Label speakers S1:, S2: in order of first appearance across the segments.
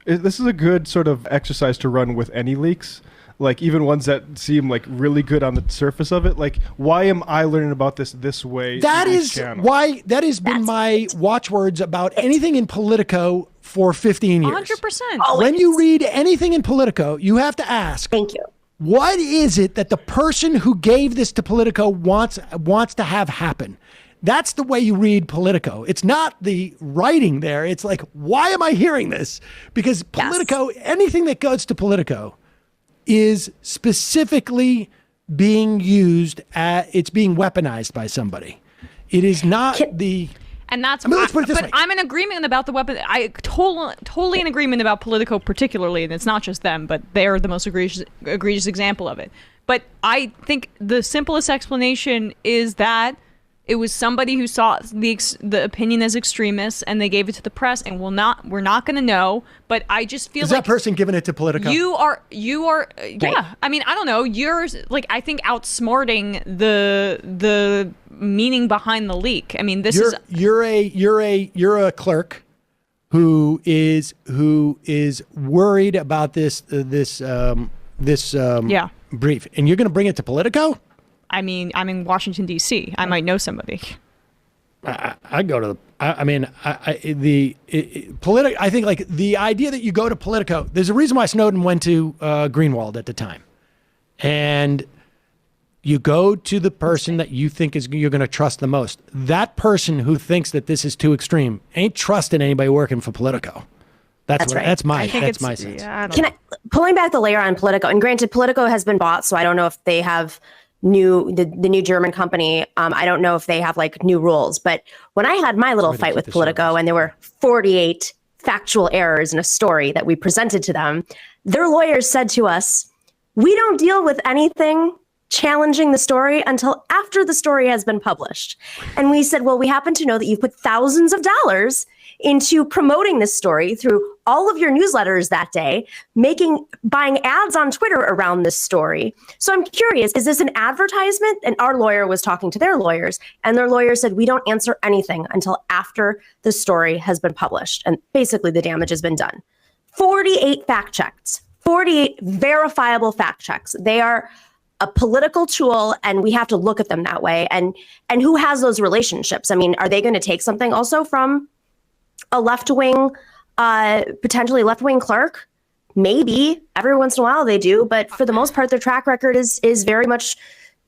S1: This is a good sort of exercise to run with any leaks. Like even ones that seem like really good on the surface of it. Like, why am I learning about this way?
S2: That is why that has been my watchwords about anything in Politico for 15 years.
S3: 100%.
S2: When you read anything in Politico, you have to ask.
S4: Thank you.
S2: What is it that the person who gave this to Politico wants to have happen? That's the way you read Politico. It's not the writing there. It's like, why am I hearing this? Because Politico, anything that goes to Politico is specifically being used it's being weaponized by somebody. It is not
S3: and that's
S2: let's put it this way.
S3: I'm in agreement about the weapon. I totally in agreement about Politico particularly, and it's not just them, but they're the most egregious example of it. But I think the simplest explanation is that it was somebody who saw the opinion as extremists, and they gave it to the press, and we're not going to know. But I just feel
S2: like that person giving it to Politico.
S3: You are, yeah. I mean, I don't know. You're like, I think outsmarting the meaning behind the leak. I mean,
S2: you're a clerk who is worried about this brief, and you're going to bring it to Politico.
S3: I mean, I'm in Washington, D.C. I might know somebody.
S2: I go to the. I think like the idea that you go to Politico. There's a reason why Snowden went to Greenwald at the time, and you go to the person that you think you're going to trust the most. That person who thinks that this is too extreme ain't trusting anybody working for Politico. That's right. That's my sense.
S4: Yeah, pulling back the layer on Politico, and granted, Politico has been bought, so I don't know if they have the new German company. I don't know if they have like new rules, but when I had my little fight with Politico and there were 48 factual errors in a story that we presented to them, their lawyers said to us, we don't deal with anything challenging the story until after the story has been published. And we said, well, we happen to know that you've put thousands of dollars into promoting this story through all of your newsletters that day, buying ads on Twitter around this story. So I'm curious, is this an advertisement? And our lawyer was talking to their lawyers, and their lawyer said, we don't answer anything until after the story has been published. And basically the damage has been done. 48 fact checks, 48 verifiable fact checks. They are a political tool, and we have to look at them that way. And who has those relationships? I mean, are they going to take something also from a left-wing, potentially left-wing clerk? Maybe every once in a while they do, but for the most part, their track record is very much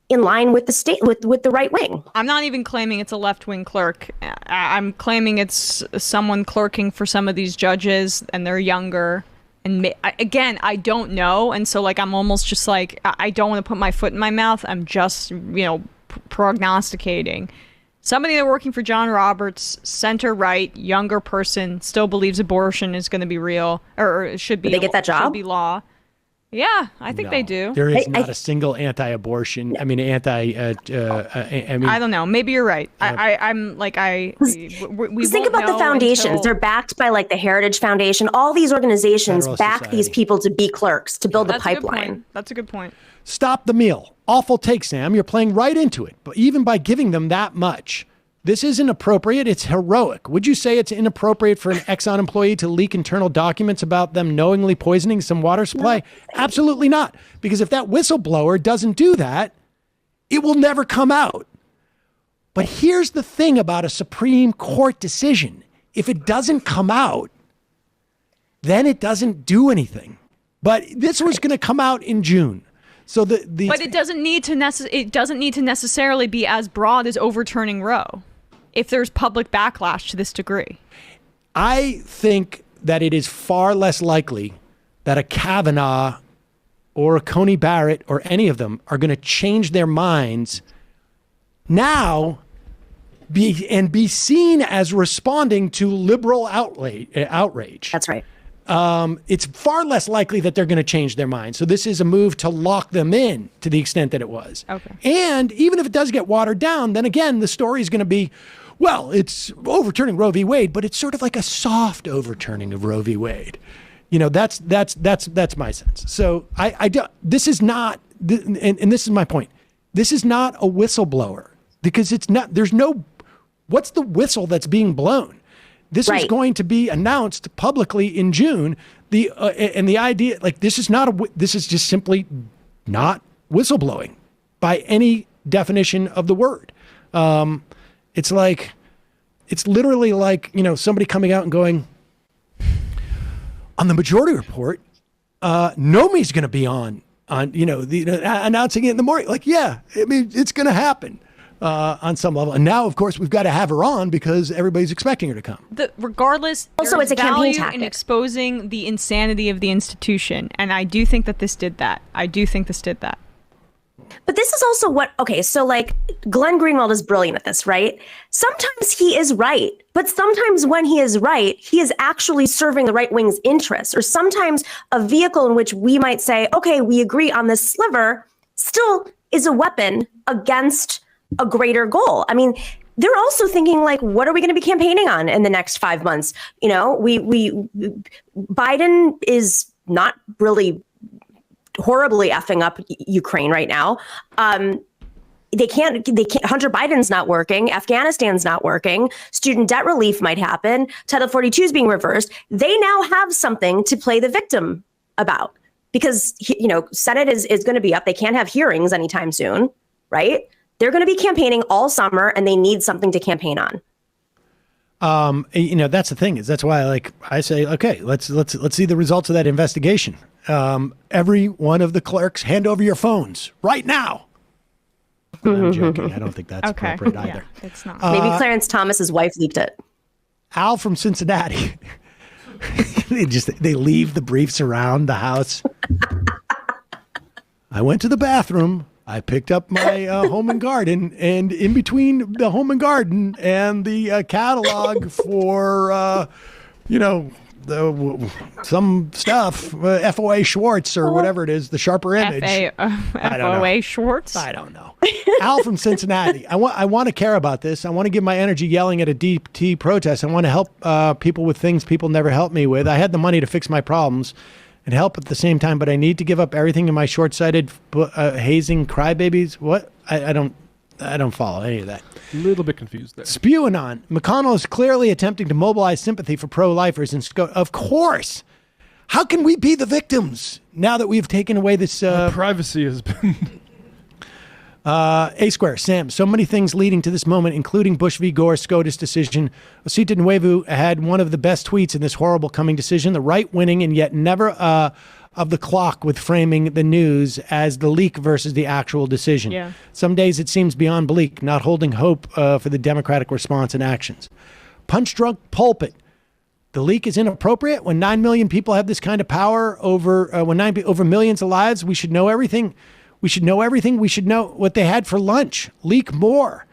S4: in line with the state, with the right wing.
S3: I'm not even claiming it's a left-wing clerk. I'm claiming it's someone clerking for some of these judges, and they're younger. And again, I don't know, and so like I'm almost just like I don't want to put my foot in my mouth. I'm just prognosticating. Somebody that's working for John Roberts, center-right, younger person, still believes abortion is going to be real, or should be.
S4: Did they get that job?
S3: Should be law. Yeah, I think they do.
S2: There is not a single anti-abortion. I mean, I
S3: don't know. Maybe you're right. I'm like we
S4: think about the foundations. They're backed by like the Heritage Foundation. All these organizations back these people to be clerks to build the pipeline.
S3: That's a good point.
S2: Stop the meal. Awful take, Sam. You're playing right into it. But even by giving them that much, this isn't appropriate. It's heroic. Would you say it's inappropriate for an Exxon employee to leak internal documents about them knowingly poisoning some water supply? No. Absolutely not. Because if that whistleblower doesn't do that, it will never come out. But here's the thing about a Supreme Court decision. If it doesn't come out, then it doesn't do anything. But this was going to come out in June. So but
S3: it doesn't need to necessarily be as broad as overturning Roe if there's public backlash to this degree.
S2: I think that it is far less likely that a Kavanaugh or a Coney Barrett or any of them are going to change their minds now be seen as responding to liberal outrage.
S4: That's right.
S2: It's far less likely that they're going to change their mind. So this is a move to lock them in to the extent that it was.
S3: Okay.
S2: And even if it does get watered down, then again, the story is going to be, well, it's overturning Roe v. Wade, but it's sort of like a soft overturning of Roe v. Wade. That's my sense. So this is not, and this is my point. This is not a whistleblower because what's the whistle that's being blown? This is going to be announced publicly in June. the idea, like, this is just simply not whistleblowing by any definition of the word. It's literally like, somebody coming out and going, on the Majority Report, Nomi's going to be on announcing it in the morning. Like, yeah, I mean, it's going to happen on some level. And now, of course, we've got to have her on because everybody's expecting her to come.
S3: Regardless,
S4: also, it's a campaign tactic
S3: in exposing the insanity of the institution. And I do think that this did that.
S4: But this is also so like Glenn Greenwald is brilliant at this, right? Sometimes he is right, but sometimes when he is right, he is actually serving the right wing's interests. Or sometimes a vehicle in which we might say, okay, we agree on this sliver, still is a weapon against a greater goal. I mean, they're also thinking like, what are we going to be campaigning on in the next 5 months? Biden is not really horribly effing up Ukraine right now. They can't, Hunter Biden's not working. Afghanistan's not working. Student debt relief might happen. Title 42 is being reversed. They now have something to play the victim about because, Senate is going to be up. They can't have hearings anytime soon, right? They're going to be campaigning all summer and they need something to campaign on.
S2: That's the thing that's why I say, okay, let's see the results of that investigation. Every one of the clerks, hand over your phones right now. I'm joking. I don't think that's appropriate either.
S3: Yeah, it's not.
S4: Maybe Clarence Thomas's wife leaked it.
S2: Al from Cincinnati. They leave the briefs around the house. I went to the bathroom. I picked up my home and garden, and in between the home and garden and the catalog for, some stuff, FOA Schwartz or whatever it is, the sharper image.
S3: FOA Schwartz?
S2: I don't know. Al from Cincinnati. I want to care about this. I want to give my energy yelling at a DT protest. I want to help people with things people never helped me with. I had the money to fix my problems and help at the same time, but I need to give up everything to my short-sighted, hazing crybabies. What? I don't follow any of that.
S1: A little bit confused there.
S2: Spewing on. McConnell is clearly attempting to mobilize sympathy for pro-lifers. Of course. How can we be the victims now that we've taken away this...
S1: privacy has been...
S2: A Square, Sam, so many things leading to this moment, including Bush v. Gore, SCOTUS decision. Osita Nuevu had one of the best tweets in this horrible coming decision. The right winning and yet never of the clock with framing the news as the leak versus the actual decision.
S3: Yeah.
S2: Some days it seems beyond bleak, not holding hope for the democratic response and actions. Punch drunk pulpit. The leak is inappropriate. When 9 million people have this kind of power over millions of lives, we should know everything. We should know everything. We should know what they had for lunch. Leak more.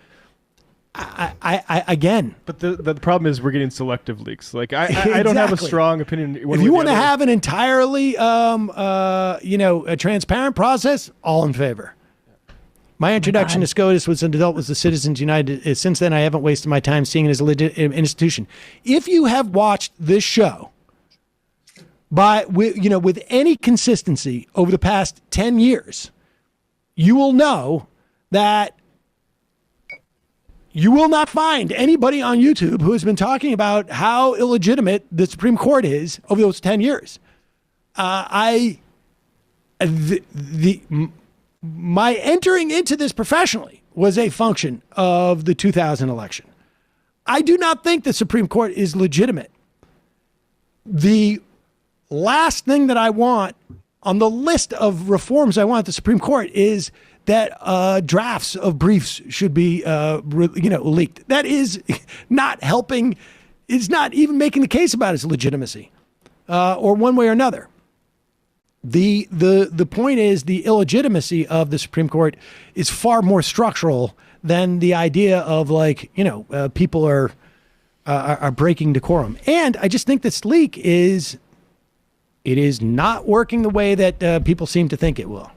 S2: I again.
S1: But the problem is we're getting selective leaks. Like I don't have a strong opinion.
S2: If you want to have an entirely, a transparent process, all in favor. My introduction to SCOTUS was an adult was the Citizens United. Since then, I haven't wasted my time seeing it as a legit institution. If you have watched this show, with any consistency over the past 10 years, you will know that you will not find anybody on YouTube who has been talking about how illegitimate the Supreme Court is over those 10 years. My entering into this professionally was a function of the 2000 election. I do not think the Supreme Court is legitimate. The last thing that I want on the list of reforms I want at the Supreme Court is that drafts of briefs should be, leaked. That is not helping. It's not even making the case about its legitimacy, or one way or another. The point is the illegitimacy of the Supreme Court is far more structural than the idea of people are breaking decorum. And I just think this leak is not working the way that people seem to think it will.